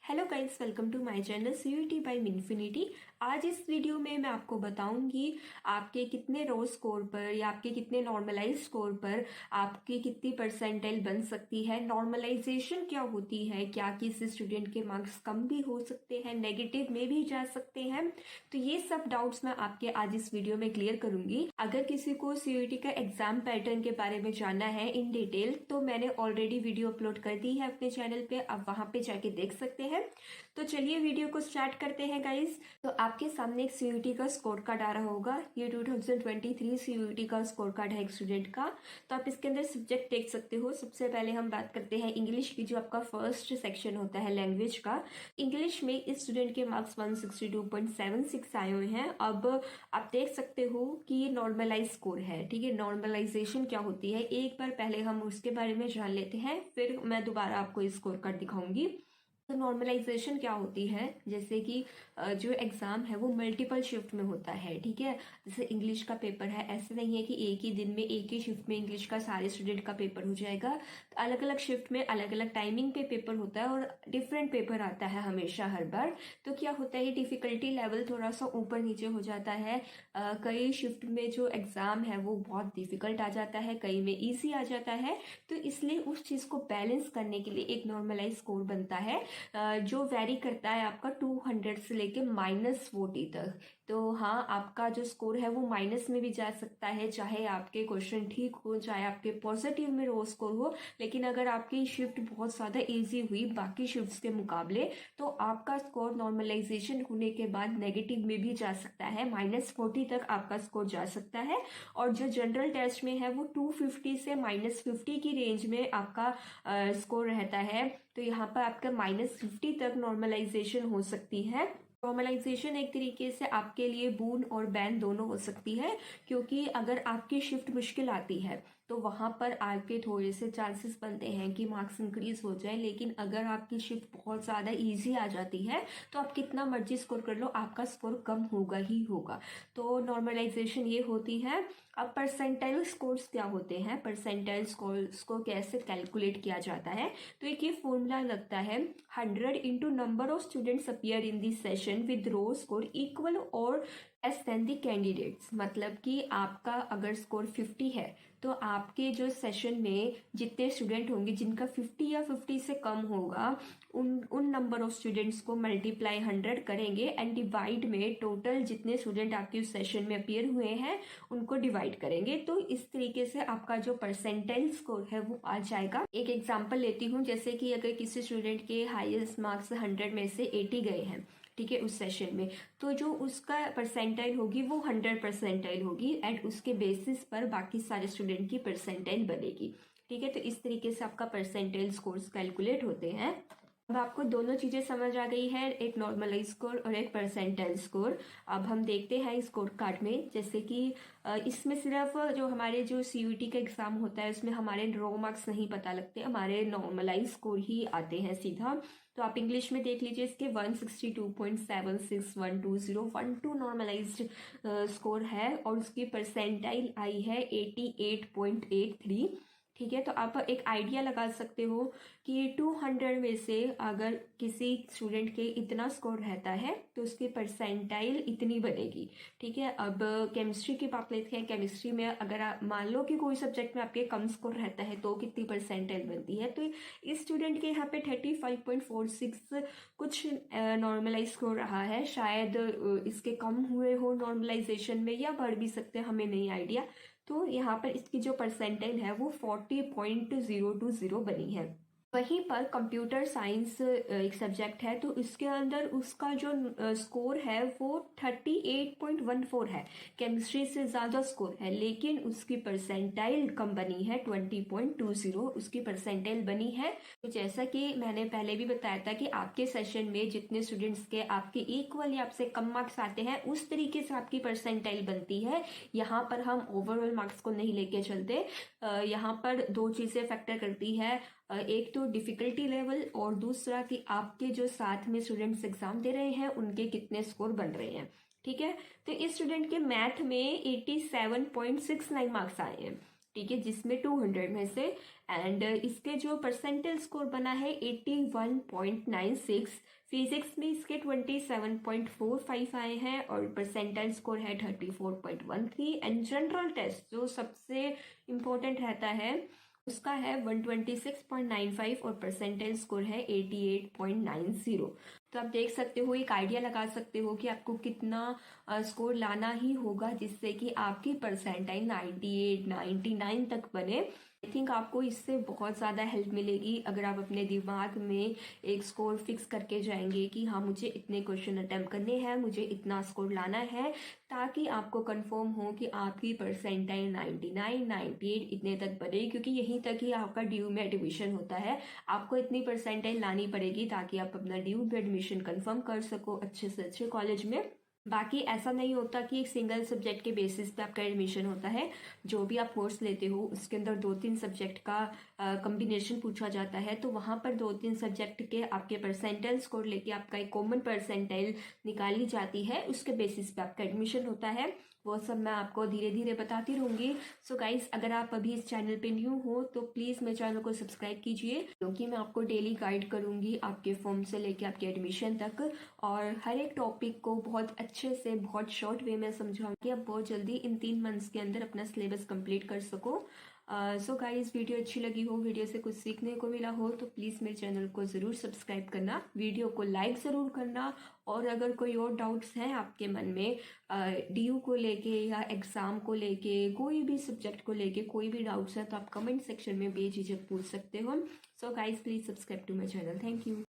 Hello guys, welcome to my channel CUET by Minfinity. आज इस video में मैं आपको बताऊंगी आपके कितने रो स्कोर पर या आपके कितने नॉर्मलाइज स्कोर पर आपकी कितनी परसेंटाइल बन सकती है। नॉर्मलाइजेशन क्या होती है, क्या किसी स्टूडेंट के मार्क्स कम भी हो सकते हैं, नेगेटिव में भी जा सकते हैं। तो ये सब डाउट्स मैं आपके आज इस वीडियो में क्लियर करूंगी। अगर किसी को सीयूईटी का एग्जाम पैटर्न के बारे में जानना है इन डिटेल, तो मैंने ऑलरेडी वीडियो अपलोड कर दी है अपने चैनल पे, आप वहां पे जाके देख सकते हैं। तो चलिए वीडियो को स्टार्ट करते हैं गाइस। तो आपके सामने एक सीयूईटी का स्कोर कार्ड आ रहा होगा। ये 2023 सीयूईटी का स्कोर कार्ड है एक स्टूडेंट का। तो आप इसके अंदर सब्जेक्ट देख सकते हो। सबसे पहले हम बात करते हैं इंग्लिश की, जो आपका फर्स्ट सेक्शन होता है लैंग्वेज का। इंग्लिश में इस स्टूडेंट के मार्क्स 162.76 आए हुए हैं। अब आप देख सकते हो कि ये नॉर्मलाइज स्कोर है, ठीक है। नॉर्मलाइजेशन क्या होती है एक बार पहले हम उसके बारे में जान लेते हैं, फिर मैं दोबारा आपको इस स्कोर कार्ड दिखाऊंगी। तो नॉर्मलाइजेशन क्या होती है, जैसे कि जो एग्जाम है वो मल्टीपल शिफ्ट में होता है, ठीक है। जैसे इंग्लिश का पेपर है, ऐसे नहीं है कि एक ही दिन में एक ही शिफ्ट में इंग्लिश का सारे स्टूडेंट का पेपर हो जाएगा। तो अलग अलग शिफ्ट में अलग अलग टाइमिंग पे पेपर होता है और डिफरेंट पेपर आता है हमेशा हर बार। तो क्या होता है, डिफिकल्टी लेवल थोड़ा सा ऊपर नीचे हो जाता है। कई शिफ्ट में जो एग्जाम है वो बहुत डिफिकल्ट आ जाता है, कई में ईजी आ जाता है। तो इसलिए उस चीज को बैलेंस करने के लिए एक नॉर्मलाइज स्कोर बनता है, जो वेरी करता है आपका 200 से लेके -40 तक। तो हाँ, आपका जो स्कोर है वो माइनस में भी जा सकता है, चाहे आपके क्वेश्चन ठीक हो, चाहे आपके पॉजिटिव में रो स्कोर हो। लेकिन अगर आपकी शिफ्ट बहुत ज्यादा इजी हुई बाकी शिफ्ट्स के मुकाबले, तो आपका स्कोर नॉर्मलाइजेशन होने के बाद नेगेटिव में भी जा सकता है, -40 तक आपका स्कोर जा सकता है। और जो जनरल टेस्ट में है वो 250 से -50 की रेंज में आपका स्कोर रहता है। तो यहाँ पर आपका -50 तक नॉर्मलाइजेशन हो सकती है। नॉर्मलाइजेशन एक तरीके से आपके लिए बून और बैन दोनों हो सकती है, क्योंकि अगर आपकी शिफ्ट मुश्किल आती है तो वहां पर आपके थोड़े से चांसेस बनते हैं कि मार्क्स इंक्रीज हो जाए। लेकिन अगर आपकी शिफ्ट बहुत ज्यादा इजी आ जाती है तो आप कितना मर्जी स्कोर कर लो, आपका स्कोर कम होगा ही होगा। तो नॉर्मलाइजेशन ये होती है। अब परसेंटाइल स्कोर्स क्या होते हैं, परसेंटाइल स्कोर्स को कैसे कैलकुलेट किया जाता है। तो एक ये फॉर्मूला लगता है, 100 into number of students appear in this session with raw score equal और एस देन दी कैंडिडेट्स। मतलब कि आपका अगर स्कोर 50 है तो आपके जो सेशन में जितने स्टूडेंट होंगे जिनका 50 या 50 से कम होगा, उन नंबर ऑफ स्टूडेंट्स को मल्टीप्लाई 100 करेंगे एंड डिवाइड में टोटल जितने स्टूडेंट आपके उस सेशन में अपीयर हुए हैं उनको डिवाइड करेंगे। तो इस तरीके से आपका जो परसेंटाइल स्कोर है वो आ जाएगा। एक एग्जांपल लेती हूँ, जैसे कि अगर किसी स्टूडेंट के हाईएस्ट मार्क्स 100 में से 80 गए हैं, ठीक है, उस सेशन में, तो जो उसका परसेंटाइल होगी वो 100 परसेंटाइल होगी एंड उसके बेसिस पर बाकी सारे स्टूडेंट की परसेंटाइल बनेगी, ठीक है। तो इस तरीके से आपका परसेंटाइल स्कोर्स कैलकुलेट होते हैं। अब आपको दोनों चीजें समझ आ गई है, एक नॉर्मलाइज स्कोर और एक परसेंटाइल स्कोर। अब हम देखते हैं स्कोर कार्ड में, जैसे कि इसमें सिर्फ जो हमारे जो सीयूईटी का एग्जाम होता है उसमें हमारे रो मार्क्स नहीं पता लगते, हमारे नॉर्मलाइज स्कोर ही आते हैं सीधा। तो आप इंग्लिश में देख लीजिए, इसके 162.7612 नॉर्मलाइज्ड स्कोर है और उसकी परसेंटाइल आई है 88.83, ठीक है। तो आप एक आइडिया लगा सकते हो कि 200 में से अगर किसी स्टूडेंट के इतना स्कोर रहता है तो उसकी परसेंटाइल इतनी बनेगी, ठीक है। अब केमिस्ट्री की बात लेते हैं। केमिस्ट्री में अगर आप मान लो कि कोई सब्जेक्ट में आपके कम स्कोर रहता है तो कितनी परसेंटाइल बनती है। तो इस स्टूडेंट के यहाँ पे 35.46 कुछ नॉर्मलाइज स्कोर रहा है, शायद इसके कम हुए हो नॉर्मलाइजेशन में या बढ़ भी सकते हैं, हमें नहीं आइडिया। तो यहाँ पर इसकी जो परसेंटाइल है वो 40.020 बनी है। वहीं पर कंप्यूटर साइंस एक सब्जेक्ट है, तो इसके अंदर उसका जो स्कोर है वो 38.14 है, केमिस्ट्री से ज्यादा स्कोर है, लेकिन उसकी परसेंटाइल कम बनी है, 20.20 उसकी परसेंटाइल बनी है। तो जैसा कि मैंने पहले भी बताया था कि आपके सेशन में जितने स्टूडेंट्स के आपके इक्वल या आपसे कम मार्क्स आते हैं उस तरीके से आपकी परसेंटाइल बनती है। यहाँ पर हम ओवरऑल मार्क्स को नहीं लेके चलते। यहाँ पर दो चीजें फैक्टर करती है, एक तो डिफिकल्टी लेवल और दूसरा कि आपके जो साथ में स्टूडेंट्स एग्जाम दे रहे हैं उनके कितने स्कोर बन रहे हैं, ठीक है। तो इस स्टूडेंट के मैथ में 87.69 मार्क्स आए हैं, ठीक है, जिसमें 200 में से। एंड इसके जो परसेंटेज स्कोर बना है 81.96। फिजिक्स में इसके 27.45 आए हैं और परसेंटाइल स्कोर है 34.13। एंड जनरल टेस्ट जो सबसे इम्पोर्टेंट रहता है उसका है 126.95 और परसेंटाइल स्कोर है 88.90। तो आप देख सकते हो, एक आइडिया लगा सकते हो कि आपको कितना स्कोर लाना ही होगा जिससे कि आपकी परसेंटाइल 98 99 तक बने। आई थिंक आपको इससे बहुत ज़्यादा हेल्प मिलेगी अगर आप अपने दिमाग में एक स्कोर फिक्स करके जाएंगे कि हाँ मुझे इतने क्वेश्चन अटेम्प्ट करने हैं, मुझे इतना स्कोर लाना है, ताकि आपको कंफर्म हो कि आपकी परसेंटाइल 99 98 इतने तक बने, क्योंकि यहीं तक ही आपका ड्यू में एडमिशन होता है। आपको इतनी परसेंटाइल लानी पड़ेगी ताकि आप अपना ड्यू में एडमिशन कंफर्म कर सको अच्छे से अच्छे कॉलेज में। बाकी ऐसा नहीं होता कि एक सिंगल सब्जेक्ट के बेसिस पे आपका एडमिशन होता है। जो भी आप कोर्स लेते हो उसके अंदर 2-3 सब्जेक्ट का कॉम्बिनेशन पूछा जाता है, तो वहाँ पर 2-3 सब्जेक्ट के आपके परसेंटाइल स्कोर लेके आपका एक कॉमन परसेंटाइल निकाली जाती है, उसके बेसिस पे आपका एडमिशन होता है। वो सब मैं आपको धीरे धीरे बताती रहूँगी। सो गाइस, अगर आप अभी इस चैनल पे न्यू हो तो प्लीज़ मेरे चैनल को सब्सक्राइब कीजिए, क्योंकि मैं आपको डेली गाइड करूँगी आपके फॉर्म से लेके आपके एडमिशन तक, और हर एक टॉपिक को बहुत अच्छे से बहुत शॉर्ट वे में समझाऊंगी, आप बहुत जल्दी इन 3 मंथ्स के अंदर अपना सिलेबस कंप्लीट कर सको। सो गाइस, वीडियो अच्छी लगी हो, वीडियो से कुछ सीखने को मिला हो तो प्लीज़ मेरे चैनल को ज़रूर सब्सक्राइब करना, वीडियो को लाइक ज़रूर करना। और अगर कोई और डाउट्स हैं आपके मन में ड्यू को लेके या एग्ज़ाम को लेके, कोई भी सब्जेक्ट को लेके कोई भी डाउट्स है, तो आप कमेंट सेक्शन में बेझिझक पूछ सकते हो। So guys, please subscribe to my channel. Thank you.